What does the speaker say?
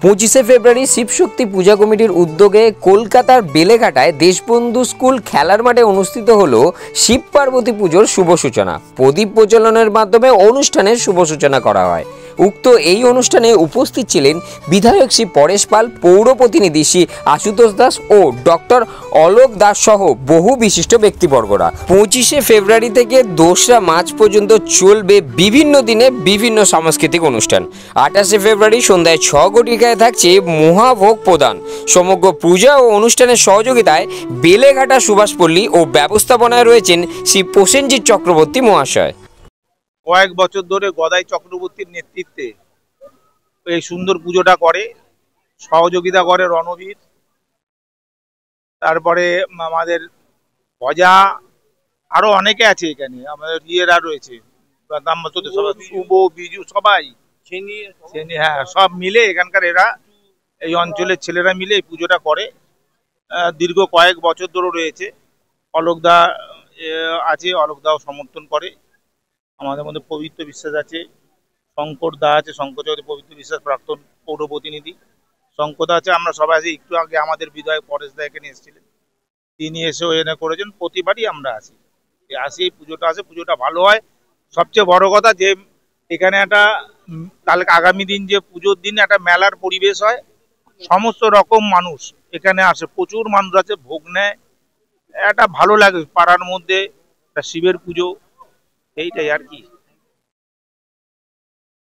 25শে ফেব্রুয়ারি শিবশক্তি পূজা কমিটির উদ্যোগে কলকাতার বেলেঘাটায় দেশবন্ধু স্কুল খেলার মাঠে অনুষ্ঠিত হলো শিব পার্বতী পুজোর শুভ সূচনা। প্রদীপ প্রজ্বলনের মাধ্যমে অনুষ্ঠানের শুভ সূচনা করা হয়। উক্ত এই অনুষ্ঠানে উপস্থিত ছিলেন বিধায়ক শ্রী পরেশ পাল, পৌর প্রতিনিধি শ্রী আশুতোষ দাস ও ডক্টর অলোক দাস সহ বহু বিশিষ্ট ব্যক্তিবর্গরা। 25শে ফেব্রুয়ারি থেকে 2রা মার্চ পর্যন্ত চলবে বিভিন্ন দিনে বিভিন্ন সাংস্কৃতিক অনুষ্ঠান। 28শে ফেব্রুয়ারি সন্ধ্যায় 6 ঘটিকায় থাকছে মহাভোগ প্রদান। সমগ্র পূজা ও অনুষ্ঠানের সহযোগিতায় বেলেঘাটা সুভাষপল্লী ও ব্যবস্থাপনায় রয়েছেন শ্রী প্রসেনজিৎ চক্রবর্তী মহাশয়। কয়েক বছর ধরে গদাই চক্রবর্তীর নেতৃত্বে এই সুন্দর পুজোটা করে, সহযোগিতা করে রণবীর, তারপরে আমাদের ভজা, আরো অনেকে আছে এখানে, আমাদের ইয়েরা রয়েছে, শুভ, বিজু, সবাই হ্যাঁ, সব মিলে এখানকার এরা এই অঞ্চলের ছেলেরা মিলে এই পুজোটা করে। দীর্ঘ কয়েক বছর ধরে রয়েছে। অলোকদা আছে, অলোকদাও সমর্থন করে। আমাদের মধ্যে পবিত্র বিশ্বাস আছে, শঙ্কর দা আছে, শঙ্কর চৌধুরী পবিত্র বিশ্বাস প্রাক্তন পৌর প্রতিনিধি, শঙ্কর দা আছে। আমরা সবাই আছি। একটু আগে আমাদের বিধায়ক পরেশ দা এখানে এসেছিলেন, তিনি এসেও এনে করেছেন। প্রতিবারই আমরা আসি, এই পুজোটা আসে, পুজোটা ভালো হয়। সবচেয়ে বড় কথা যে এখানে একটা কালকে আগামী দিন যে পুজোর দিন একটা মেলার পরিবেশ হয়, সমস্ত রকম মানুষ এখানে আসে, প্রচুর মানুষ আছে, ভোগ নেয়, একটা ভালো লাগে পাড়ার মধ্যে একটা শিবের পুজো, এইটাই আর কি।